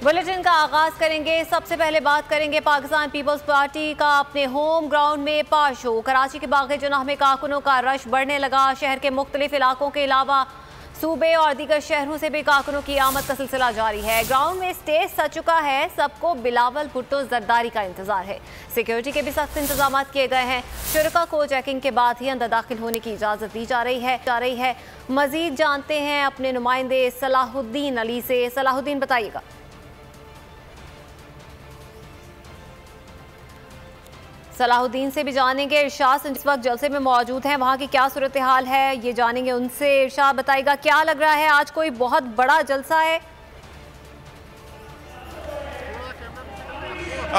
Bulletin का आगाज करेंगे। सबसे पहले बात करेंगे पाकिस्तान पीपल्स पार्टी का अपने होम ग्राउंड में पाश हो। कराची के बाग़ जनाह में कारकुनों का रश बढ़ने लगा। शहर के मुख्तलिफ इलाकों के अलावा सूबे और दीगर शहरों से भी कारकुनों की आमद का सिलसिला जारी है। ग्राउंड में स्टेज सज चुका है। सबको बिलावल भुट्टो जरदारी का इंतजार है। सिक्योरिटी के भी सख्त इंतजाम किए गए हैं। शुरका को चेकिंग के बाद ही अंदर दाखिल होने की इजाज़त दी जा रही है। मजीद जानते हैं अपने नुमाइंदे सलाहुद्दीन अली से। सलाहुद्दीन, बताइएगा। सलाहुद्दीन से भी जानेंगे। इरशाद इस वक्त जलसे में मौजूद हैं, वहाँ की क्या सूरत हाल है ये जानेंगे उनसे। इरशाद, बताइएगा क्या लग रहा है, आज कोई बहुत बड़ा जलसा है?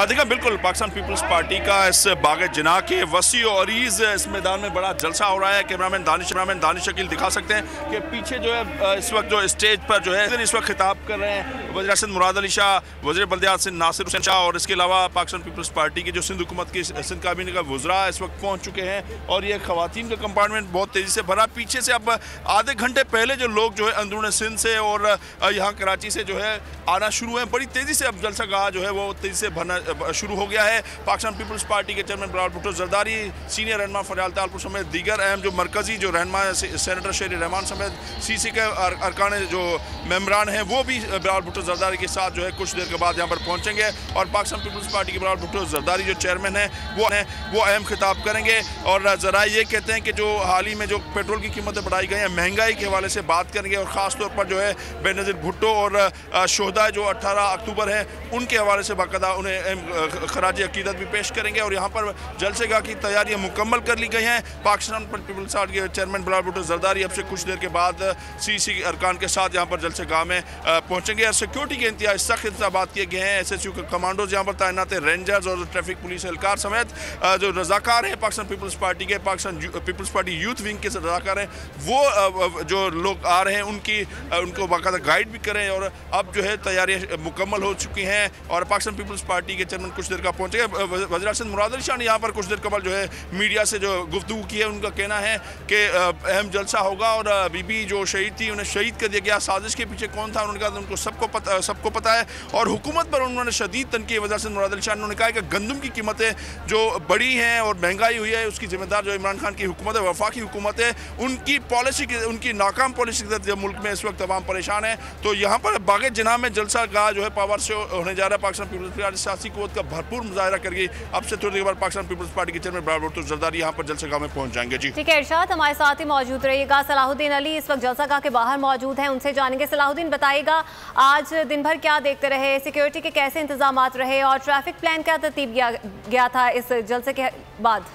देखा, बिल्कुल पाकिस्तान पीपल्स पार्टी का इस बाग़ जनाह के वसी और अरीज़ इस मैदान में बड़ा जलसा हो रहा है। कैमरामैन दानिश शकील दिखा सकते हैं कि पीछे जो है इस वक्त जो स्टेज पर जो है इस वक्त खिताब कर रहे हैं वज़ीर सिंध मुराद अली शाह, वज़ीर बल्दियात सिंध नासिर हुसैन शाह और इसके अलावा पाकिस्तान पीपल्स पार्टी की जो सिंध हुकूमत की सिंध काबीने का वज़रा इस वक्त पहुँच चुके हैं और ये ख़वातीन का कंपार्टमेंट बहुत तेज़ी से भरा। पीछे से अब आधे घंटे पहले जो लोग जो है अंदरून सिंध से और यहाँ कराची से जो है आना शुरू है। बड़ी तेज़ी से अब जलसा गाह जो है वो तेज़ी से भरना शुरू हो गया है। पाकिस्तान पीपल्स पार्टी के चेयरमैन बिलावल भुट्टो जरदारी, सीनियर रहनुमा फरियाल तालपुर समेत दीगर अहम जो मरकजी जो रहनुमा सेनेटर शेर रहमान समेत सीसी के अरकान जो मेम्बरान हैं वो भी बिलावल भुट्टो जरदारी के साथ जो है कुछ देर के बाद यहाँ पर पहुँचेंगे और पाकिस्तान पीपल्स पार्टी के बिलावल भुट्टो जरदारी जो चेयरमैन है वो अहम खिताब करेंगे और ज़रा ये कहते हैं कि जो हाल ही में जो पेट्रोल की कीमतें बढ़ाई गई हैं, महंगाई के हवाले से बात करेंगे और ख़ास तौर पर जो है बेनज़ीर भुट्टो और शोहदा जो 18 अक्टूबर है उनके हवाले से बाकायदा उन्हें खराज अकीदत भी पेश करेंगे और यहाँ पर जलसेगाह की तैयारियाँ मुकम्मल कर ली गई हैं। पाकिस्तान पीपल्स पार्टी के चेयरमैन बिलावल भुट्टो जरदारी अब से कुछ देर के बाद सीसी अरकान के साथ यहाँ पर जलसेगाह में पहुँचेंगे और सिक्योरिटी के इंतहाई सख्त इंतजाम किए गए हैं। SSU के कमांडोज यहाँ पर तैनात हैं, रेंजर्स और ट्रैफिक पुलिस एहलकार समेत जो रजाकार हैं पाकिस्तान पीपल्स पार्टी के, Pakistan peoples party youth wing के रजाकार हैं, वो जो लोग आ रहे हैं उनको बाकायदा गाइड भी करें और अब जो है तैयारियाँ मुकम्मल हो चुकी हैं और पाकिस्तान पीपल्स पार्टी के चेयरमैन कुछ देर का पहुँचे। वज़ीर सिंध मुराद अली शाह ने यहाँ पर कुछ देर कबल जो है मीडिया से जो गुफ्तगू की है उनका कहना है कि अहम जलसा होगा और बीबी जो शहीद थी उन्हें शहीद कर दिया गया। साजिश के पीछे कौन था उन्होंने कहा उनको सबको पता है और हुकूमत पर उन्होंने शदीद तनकीद वज़ीर सिंध मुराद अली शाह ने कहा कि गंदम की कीमतें जो बढ़ी हैं और महंगाई हुई है उसकी जिम्मेदार जो इमरान खान की हुकूमत है, वफाकी हुकूमत है, उनकी पॉलिसी की उनकी नाकाम पॉलिसी के तहत मुल्क में इस वक्त तमाम परेशान है। तो यहाँ पर बाग़ जनाह में जलसा गाह जो है पावर से होने जा रहा है। पाकिस्तान पीपल्स पार्टी सियासी क़ुव्वत का भरपूर मुजाहरा करेगी। अब से थोड़ी देर बाद पाकिस्तान पीपल्स पार्टी के चेयरमैन बिलावल भुट्टो जरदारी यहाँ पर जलसेगाह में पहुँच जाएंगे। जी ठीक है इरशाद, हमारे साथ ही मौजूद रहिएगा। सलाहुद्दीन अली इस वक्त जलसागाह के बाहर मौजूद हैं, उनसे जानेंगे। सलाहुद्दीन, बताइएगा आज दिन भर क्या देखते रहे, सिक्योरिटी के कैसे इंतजाम रहे और ट्रैफिक प्लान क्या तरतीब किया गया था इस जलसे के बाद?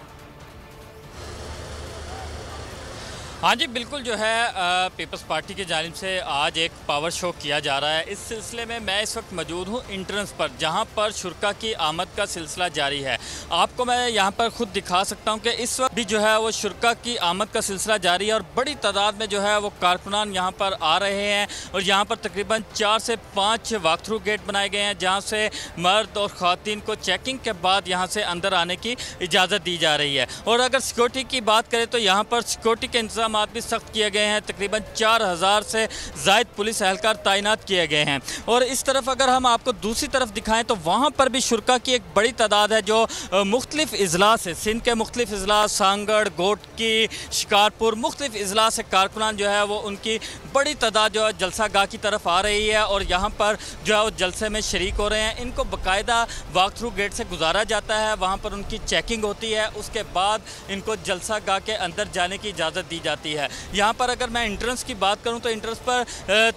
हाँ जी, बिल्कुल जो है पीपल्स पार्टी की जानिब से आज एक पावर शो किया जा रहा है। इस सिलसिले में मैं इस वक्त मौजूद हूँ इंट्रेंस पर, जहाँ पर शुरका की आमद का सिलसिला जारी है। आपको मैं यहाँ पर ख़ुद दिखा सकता हूँ कि इस वक्त भी जो है वो शुरका की आमद का सिलसिला जारी है और बड़ी तादाद में जो है वो कारकुनान यहाँ पर आ रहे हैं और यहाँ पर तकरीबन 4 से 5 वॉक थ्रू गेट बनाए गए हैं जहाँ से मर्द और ख़वातीन को चेकिंग के बाद यहाँ से अंदर आने की इजाज़त दी जा रही है। और अगर सिक्योरिटी की बात करें तो यहाँ पर सिक्योरिटी के इंतजाम भी सख्त किए गए हैं। तकरीबन 4000 से ज़ायद पुलिस एहलकार तैनात किए गए हैं। और इस तरफ अगर हम आपको दूसरी तरफ दिखाएं तो वहाँ पर भी शुरका की एक बड़ी तादाद है जो मुख्तलिफ इजलास है, सिंध के मुख्तलिफ इजलास, सांगड़, गोटकी, शिकारपुर, मुख्तलिफ इजलास से कारकुनान जो है वो उनकी बड़ी तादाद जो है जलसा गाह की तरफ आ रही है और यहाँ पर जो है वो जलसे में शरीक हो रहे हैं। इनको बाकायदा वॉक थ्रू गेट से गुजारा जाता है, वहाँ पर उनकी चेकिंग होती है, उसके बाद इनको जलसा गाह के अंदर जाने की इजाज़त दी जाती है। यहाँ पर अगर मैं इंट्रेंस की बात करूँ तो इंट्रेंस पर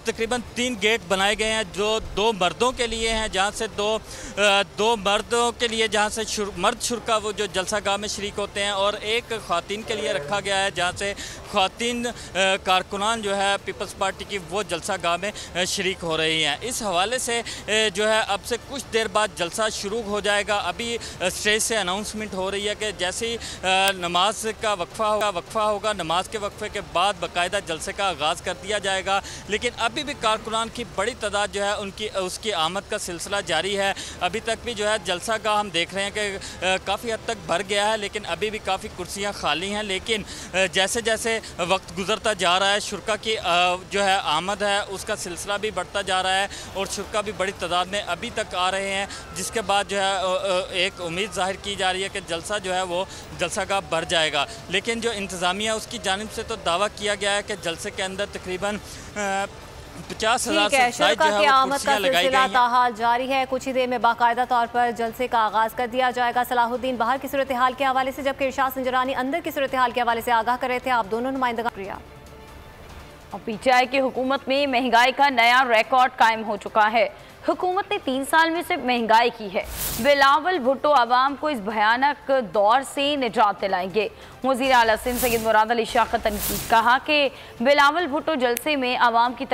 तकरीबन 3 गेट बनाए गए हैं जो 2 मर्दों के लिए हैं, जहाँ से दो मर्दों के लिए जहाँ से मर्द शुरका वो जो जलसा गाह में शरीक होते हैं और एक ख़वातीन के लिए रखा गया है जहाँ से ख़वातीन कारकुनान जो है पीपल्स पार्टी की वो जलसा गाह में शरीक हो रही हैं। इस हवाले से जो है अब से कुछ देर बाद जलसा शुरू हो जाएगा। अभी स्टेज से अनाउंसमेंट हो रही है कि जैसे ही नमाज का वक्फ़ा होगा, नमाज के वक्फ़े के बाद बाकायदा जलसे का आगाज़ कर दिया जाएगा। लेकिन अभी भी कारकुनान की बड़ी तादाद जो है उसकी आमद का सिलसिला जारी है। अभी तक भी जो है जलसा गाह हम देख रहे हैं कि काफ़ी हद तक भर गया है, लेकिन अभी भी काफ़ी कुर्सियाँ खाली हैं। लेकिन जैसे जैसे वक्त गुजरता जा रहा है शुरा की जो है आमद है उसका सिलसिला भी बढ़ता जा रहा है और शुरा भी बड़ी तादाद में अभी तक आ रहे हैं, जिसके बाद जो है एक उम्मीद जाहिर की जा रही है कि जलसा जो है वो जलसागाह भर जाएगा। लेकिन जो इंतज़ामिया उसकी जानिब से तो दावा किया गया है कि जलसे के अंदर तकरीबन 50,000 से ज़ायद जो है वो कुर्सियां लगाई गई हैं। ताहाल जारी है, कुछ ही देर में बाकायदा तौर पर जलसे का आगाज़ कर दिया जाएगा। सलाहुद्दीन बाहर की सूरत हाल के हवाले से, जबकि इरशाद संजरानी अंदर की सूरत हाल के हवाले से आगाह कर रहे थे। आप दोनों नुमाइंदगान प्रिया। और पीटीआई की हुकूमत में महंगाई का नया रिकॉर्ड कायम हो चुका है। हुकूमत ने 3 साल में सिर्फ महंगाई की है। बिलावल भुट्टो आवाम को इस भयानक दौर से निजात दिलाएंगे। वज़ीर आला सिंध सैयद मुराद अली शाह ने कहा कि बिलावल भुट्टो जलसे में आवाम की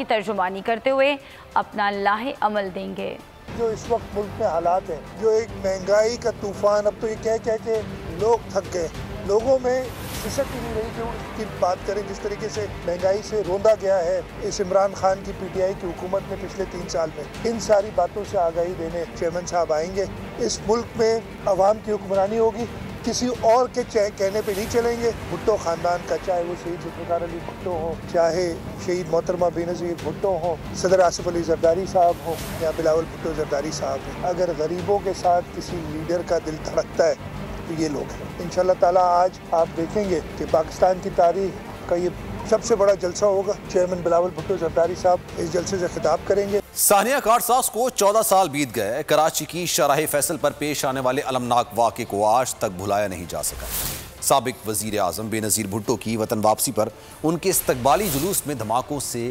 तर्जुमानी करते हुए अपना लाहे अमल देंगे। जो इस वक्त मुल्क में हालात हैं, जो एक महंगाई का तूफान, अब तो ये कह के लोग थक गए, लोगों में हिस्सक ही नहीं रही कि उसकी बात करें। जिस तरीके से महंगाई से रोंदा गया है इस इमरान खान की पीटीआई की हुकूमत ने पिछले 3 साल में, इन सारी बातों से आगाही देने चेयरमैन साहब आएंगे। इस मुल्क में अवाम की हुक्मरानी होगी, किसी और के कहने पे नहीं चलेंगे। भुट्टो खानदान का, चाहे वो शहीद जुल्फ़िकार अली भुट्टो हो, चाहे शहीद मोहतरमा बेनज़ीर भुट्टो हो, सदर आसिफ अली ज़रदारी साहब हो या बिलावल भुट्टो ज़रदारी साहब हो, अगर गरीबों के साथ किसी लीडर का दिल धड़कता है तो ये लोग हैं। इंशाअल्लाह ताला आज आप देखेंगे कि पाकिस्तान की तारीख का ये सबसे बड़ा जलसा होगा। चेयरमैन बिलावल भुट्टो ज़रदारी साहब इस जलसे से खिताब करेंगे। सानिया कारसाज को 14 साल बीत गए। कराची की शाहराह फैसल पर पेश आने वाले अलमनाक वाक़े को आज तक भुलाया नहीं जा सका। साबिक वज़ीर आज़म बेनज़ीर भुट्टो की वतन वापसी पर उनके इस्तकबाली जुलूस में धमाकों से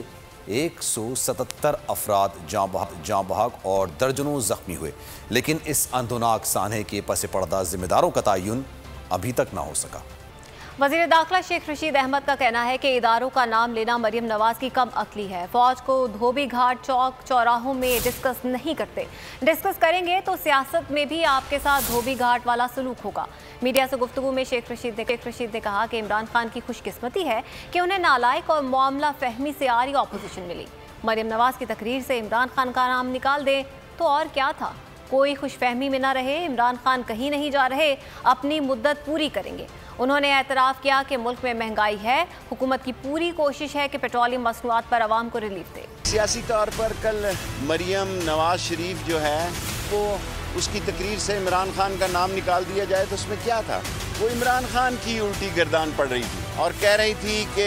177 अफराद जाँ बहक और दर्जनों जख्मी हुए, लेकिन इस अंधोनाक सानहे के पस पर्दा जिम्मेदारों का तयन अभी तक ना हो सका। वज़ीर दाखिला शेख रशीद अहमद का कहना है कि इदारों का नाम लेना मरियम नवाज की कम अक्ली है। फौज को धोबी घाट चौक चौराहों में डिस्कस नहीं करते, डिस्कस करेंगे तो सियासत में भी आपके साथ धोबी घाट वाला सलूक होगा। मीडिया से गुफ्तगू में शेख रशीद ने कहा कि इमरान खान की खुशकिस्मती है कि उन्हें नालायक और मामला फहमी से आरी ऑपोजिशन मिली। मरियम नवाज की तकरीर से इमरान खान का नाम निकाल दें तो और क्या था। कोई खुशफहमी में ना रहे, इमरान खान कहीं नहीं जा रहे, अपनी मुद्दत पूरी करेंगे। उन्होंने एतराफ़ किया कि मुल्क में महंगाई है, हुकूमत की पूरी कोशिश है कि पेट्रोलियम मसनूआत पर आवाम को रिलीफ दे। सियासी तौर पर कल मरियम नवाज शरीफ जो है वो उसकी तकरीर से इमरान खान का नाम निकाल दिया जाए तो उसमें क्या था। वो इमरान खान की उल्टी गर्दान पड़ रही थी और कह रही थी कि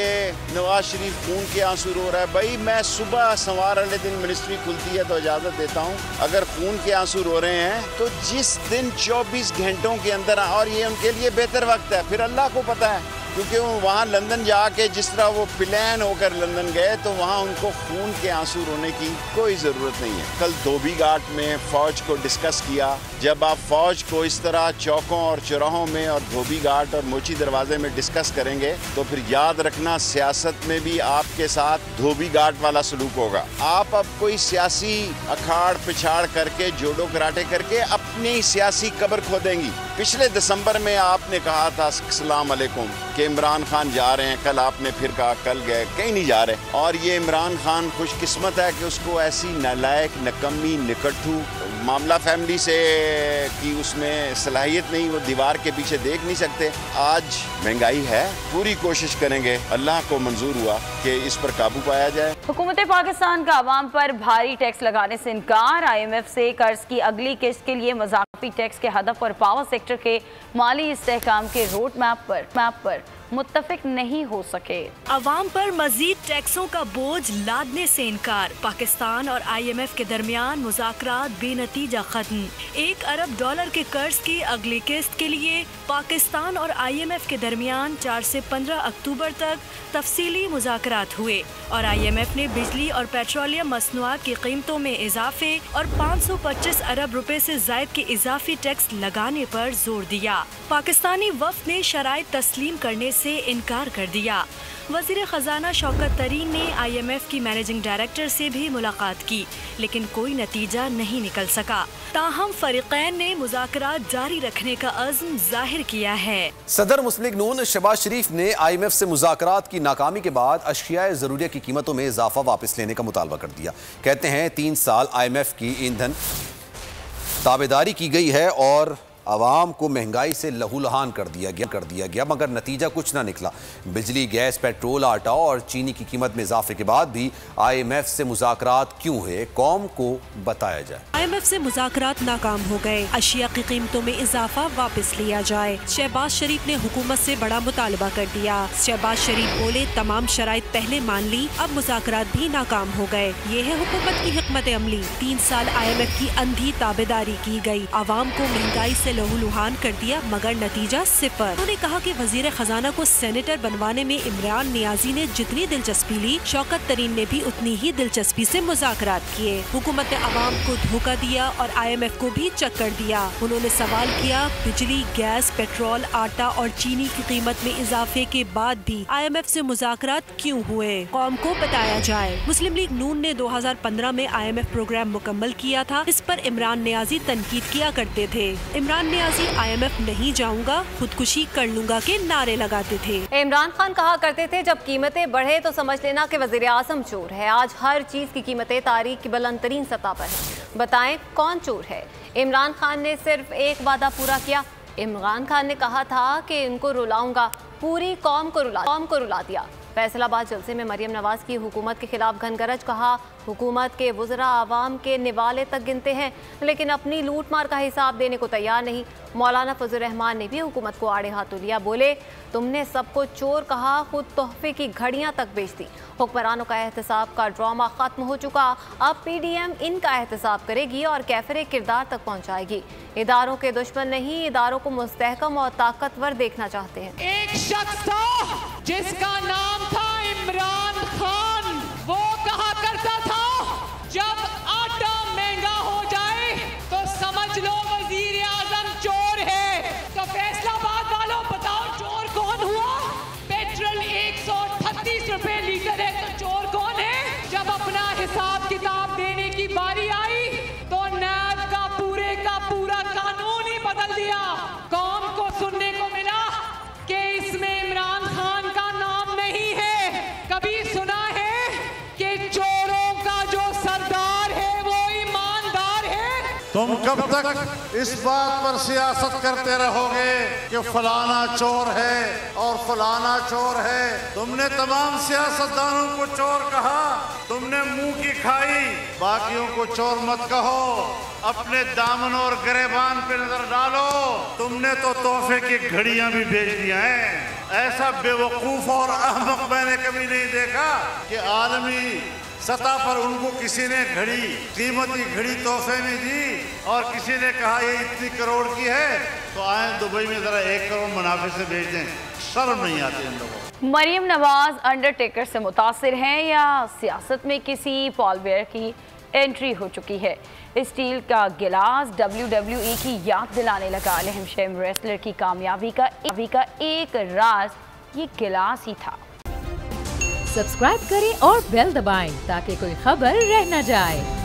नवाज शरीफ खून के आंसू रो रहा है। भाई मैं सुबह सवार वाले दिन मिनिस्ट्री खुलती है तो इजाज़त देता हूँ, अगर खून के आंसू रो रहे हैं तो जिस दिन 24 घंटों के अंदर, और ये उनके लिए बेहतर वक्त है, फिर अल्लाह को पता है, क्योंकि वो वहाँ लंदन जाके जिस तरह वो प्लान होकर लंदन गए तो वहाँ उनको खून के आंसू रोने की कोई ज़रूरत नहीं है। कल धोबी घाट में फ़ौज को डिस्कस किया। जब आप फ़ौज को इस तरह चौकों और चौराहों में और धोबी घाट और मोची दरवाजे में डिस्कस करेंगे तो फिर याद रखना सियासत में भी आपके साथ धोबी घाट वाला सलूक होगा। आप अब कोई सियासी अखाड़ पिछाड़ करके जोड़ो कराटे करके अपनी सियासी कब्र खोदेंगी। पिछले दिसंबर में आपने कहा था अस्सलाम वालेकुम कि इमरान खान जा रहे हैं, कल आपने फिर कहा कल गए, कहीं नहीं जा रहे। और ये इमरान खान खुशकिस्मत है कि उसको ऐसी नालायक नकम्मी निकट्ठू मामला फैमिली से कि उसमें सलाहियत नहीं, वो दीवार के पीछे देख नहीं सकते। आज महंगाई है, पूरी कोशिश करेंगे, अल्लाह को मंजूर हुआ कि इस पर काबू पाया जाए। हुकूमत पाकिस्तान का अवाम पर भारी टैक्स लगाने से इनकार। IMF से कर्ज की अगली किस्त के लिए मज़ाक़ी टैक्स के हदफ और पावर सेक्टर के माली इस्तेहकाम के रोड मैप पर मुत्तफिक नहीं हो सके। अवाम पर मजीद टैक्सों का बोझ लादने से इनकार। पाकिस्तान और IMF के दरमियान मुज़ाकरात बेनतीजा खत्म। $1 अरब के कर्ज की अगली किस्त के लिए पाकिस्तान और IMF के दरमियान 4 से 15 अक्टूबर तक तफसीली मुज़ाकरात हुए और IMF ने बिजली और पेट्रोलियम मसनूआत की कीमतों में इजाफे और 525 अरब रुपए से ज़ायद के इजाफी टैक्स लगाने पर जोर दिया। पाकिस्तानी वफ़द ने शराइत तस्लीम करने से इनकार कर दिया। वज़ीर ख़जाना शौकत तरीन ने IMF की मैनेजिंग डायरेक्टर से भी मुलाकात की, लेकिन कोई नतीजा नहीं निकल सका। ताहम फरीक़ैन ने मुज़ाकरात जारी रखने का अज़्म जाहिर किया है। सदर मुस्लिम लीग नून शहबाज शरीफ ने IMF से मुज़ाकरात की नाकामी के बाद अशियाए ज़रूरिया की कीमतों में इजाफा वापस लेने का मुतालबा कर दिया। कहते हैं 3 साल IMF की ईंधन ताबेदारी की गई है और आवाम को महंगाई से लहूलुहान कर दिया गया मगर नतीजा कुछ ना निकला। बिजली, गैस, पेट्रोल, आटा और चीनी की कीमत में इजाफे के बाद भी IMF से मुज़ाकरात क्यों हुए, कौम को बताया जाए। IMF से मुज़ाकरात नाकाम हो गए, अशिया की कीमतों में इजाफा वापस लिया जाए। शहबाज शरीफ ने हुकूमत से बड़ा मुतालबा कर दिया। शहबाज शरीफ बोले तमाम शराइत पहले मान ली, अब मुज़ाकरात भी नाकाम हो गए। ये है हुकूमत की हिकमत अमली। 3 साल IMF की अंधी ताबेदारी की गई, आवाम को महंगाई से लहूलुहान कर दिया मगर नतीजा सिफर। उन्होंने कहा कि वजीर खजाना को सेनेटर बनवाने में इमरान नियाजी ने जितनी दिलचस्पी ली, शौकत तरीन ने भी उतनी ही दिलचस्पी से मुज़ाकरात किए। हुकूमत ने आवाम को धोखा दिया और IMF को भी चक्कर दिया। उन्होंने सवाल किया, बिजली, गैस, पेट्रोल, आटा और चीनी की कीमत में इजाफे के बाद भी IMF से मुज़ाकरात क्यों हुए, कौम को बताया जाए। मुस्लिम लीग नून ने 2015 में IMF प्रोग्राम मुकम्मल किया था। इस पर इमरान नियाजी तनकीद किया करते थे। इमरान नियाजी IMF नहीं जाऊंगा, खुदकुशी कर लूंगा के नारे लगाते थे। इमरान खान कहा करते थे जब कीमतें बढ़े तो समझ लेना कि वज़ीर आज़म चोर है। आज हर चीज की कीमतें तारीख की बुलंद तरीन सतह पर है। बताएं कौन चोर है। इमरान खान ने सिर्फ एक वादा पूरा किया। इमरान खान ने कहा था कि इनको रुलाऊंगा, पूरी कौम को रुला दिया। फैसलाबाद जलसे में मरियम नवाज की हुकूमत के खिलाफ घनगरज, कहा हुकूमत के वज़रा आवाम के निवाले तक गिनते हैं लेकिन अपनी लूट मार का हिसाब देने को तैयार नहीं। मौलाना फजल रहमान ने भी हुकूमत को आड़े हाथों लिया, बोले तुमने सबको चोर कहा, खुद तोहफे की घड़ियां तक बेच दी। हुक्मरानों का एहतसाब का ड्रामा खत्म हो चुका, अब PDM इनका एहतसाब करेगी और कैफरे किरदार तक पहुंचाएगी। इदारों के दुश्मन नहीं, इदारों को मुस्तहकम और ताकतवर देखना चाहते हैं। एक शख्स था जिसका नाम था इमरान खान, वो कहा करता था जब आटा महंगा हो जाए तो समझ लो वजीर आजम चोर है। तो फैसलाबाद वालों बताओ चोर कौन हुआ? पेट्रोल 138 रुपए लीटर है तो चोर कौन है? जब अपना हिसाब किताब देने की बारी आई तो नैब का पूरा कानून ही बदल दिया। कौम को सुनने को मिला कि इसमें इमरान खान का नाम नहीं है। कभी सुना है कि चोरों का जो सरदार है वो ईमानदार है? तुम कब तक इस बात पर सियासत करते रहोगे कि फलाना चोर है और फलाना चोर है? तुमने तमाम सियासतदानों को चोर कहा, तुमने मुंह की खाई, बाकियों को चोर मत कहो। अपने दामन और गिरेबान पे नजर डालो, तुमने तो तोहफे की घड़ियां भी बेच दिया है। ऐसा बेवकूफ और अहमक मैंने कभी नहीं देखा कि आलमी सतह पर उनको किसी ने घड़ी, कीमती घड़ी तोहफे में दी और किसी ने कहा ये इतनी करोड़ की है तो आए दुबई में जरा 1 करोड़ मुनाफे से बेच दें। शर्म नहीं आती इन लोगों को। मरियम नवाज अंडरटेकर से मुतासिर हैं या सियासत में किसी पॉल बेयर की एंट्री हो चुकी है? स्टील का गिलास WWE की याद दिलाने लगा। अहम रेसलर की कामयाबी का एक राज ये गिलास ही था। सब्सक्राइब करें और बेल दबाएं ताकि कोई खबर रह न जाए।